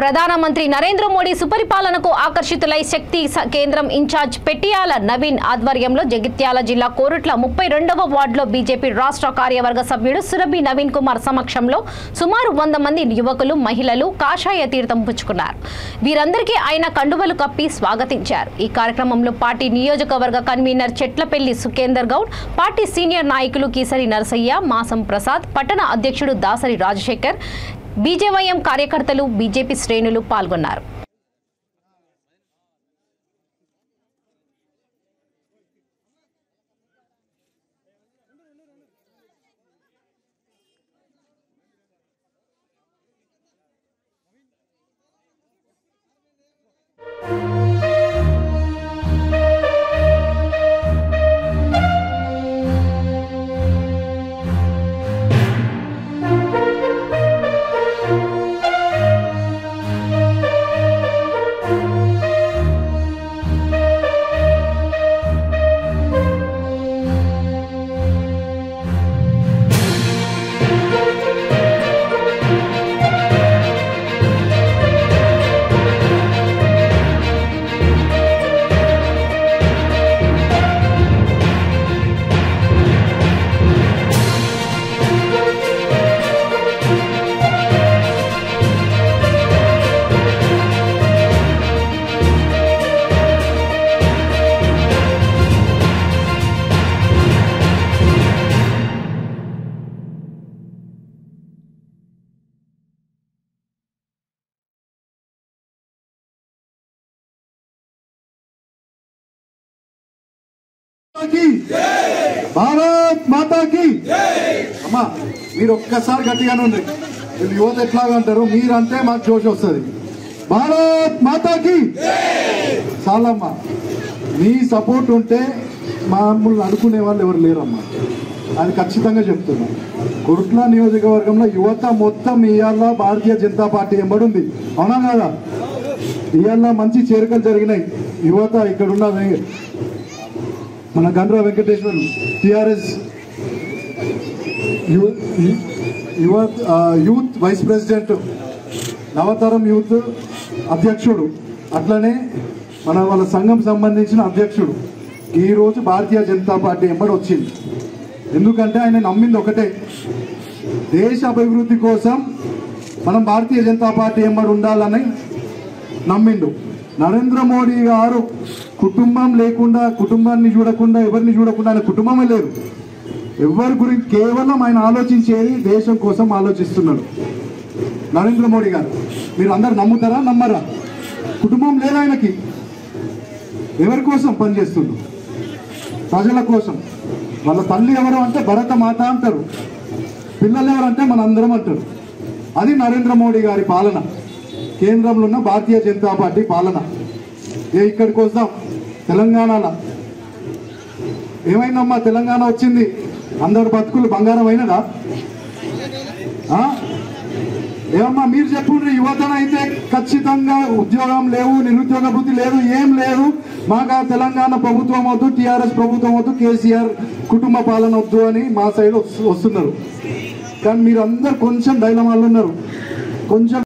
ప్రధానమంత్రి నరేంద్ర మోడీ సుపరిపాలనకు ఆకర్షితులై శక్తి కేంద్రం ఇన్ఛార్జ్ పెట్టియాల నవీన్ ఆధ్వర్యంలో జగిత్యాల జిల్లా కోరుట్ల 32వ వార్డులో బీజేపీ రాష్ట్ర కార్యవర్గ సభ్యుడు సురభి నవీన్ కుమార్ సమక్షంలో సుమారు 100 మంది యువకులు మహిళలు కాషాయ తీర్థం పుచ్చుకున్నారు. వీరందరికీ ఆయన కండువలు కప్పి స్వాగతించారు. ఈ కార్యక్రమంలో పార్టీ నియోజకవర్గ convener Chetlapalli Sukhender Goud, party senior నాయకులు కీసరి నరసయ్య, మాసం ప్రసాద్, పట్టణ అధ్యక్షుడు దాసరి రాజశేఖర్, బీజేవైఎం కార్యకర్తలు, బీజేపీ శ్రేణులు పాల్గొన్నారు. భారత్ మాతాకి అమ్మా మీరు ఒక్కసారి గట్టిగానే ఉంది. యువత ఎట్లాగా అంటారు, మీరంటే మాకు జోష్ వస్తుంది. భారత్ మాతాకి చాలమ్మా. మీ సపోర్ట్ ఉంటే మమ్మల్ని అనుకునే వాళ్ళు ఎవరు లేరమ్మా, అది ఖచ్చితంగా చెప్తున్నా. కొరుట్ల నియోజకవర్గంలో యువత మొత్తం ఇవాళ భారతీయ జనతా పార్టీ ఎంబడి ఉంది. అవునా కదా? ఇవాళ మంచి చేరికలు జరిగినాయి. యువత ఇక్కడున్న మన Gandra Venkateshwar TRS youth vice president, నవతరం యూత్ అధ్యక్షుడు, అట్లనే వాళ్ళ సంఘం సంబంధించిన అధ్యక్షుడు ఈరోజు భారతీయ జనతా పార్టీ ఎంబడి వచ్చింది. ఎందుకంటే ఆయన నమ్మింది ఒకటే, దేశ అభివృద్ధి కోసం మనం భారతీయ జనతా పార్టీ ఎంబడి ఉండాలని నమ్మిండు. నరేంద్ర మోడీ గారు కుటుంబం లేకుండా, కుటుంబాన్ని చూడకుండా, ఎవరిని చూడకుండా, ఆయన కుటుంబమే లేదు. ఎవరి గురించి కేవలం ఆయన ఆలోచించేది దేశం కోసం ఆలోచిస్తున్నాడు నరేంద్ర మోడీ గారు. మీరు అందరు నమ్ముతారా నమ్మరా? కుటుంబం లేదు ఆయనకి. ఎవరి కోసం పనిచేస్తుండ్రు? ప్రజల కోసం. వాళ్ళ తల్లి ఎవరు అంటే భరత మాత అంటారు, పిల్లలు ఎవరంటే మనందరం అంటారు. అది నరేంద్ర మోడీ గారి పాలన, కేంద్రంలో ఉన్న భారతీయ జనతా పార్టీ పాలన. ఇక్కడికి వస్తాం. తెలంగాణలో ఏమైందమ్మా? తెలంగాణ వచ్చింది, అందరు బతుకులు బంగారం అయినదా? ఏమమ్మా మీరు చెప్పుండ్రి. యువతనైతే ఖచ్చితంగా ఉద్యోగం లేవు, నిరుద్యోగ వృత్తి లేదు, ఏం లేదు. మాకు తెలంగాణ ప్రభుత్వం వద్దు, టీఆర్ఎస్ ప్రభుత్వం వద్దు, కేసీఆర్ కుటుంబ పాలన వద్దు అని మా సైడ్ వస్తున్నారు. కానీ మీరు అందరు కొంచెం డైలమాలు ఉన్నారు. కొంచెం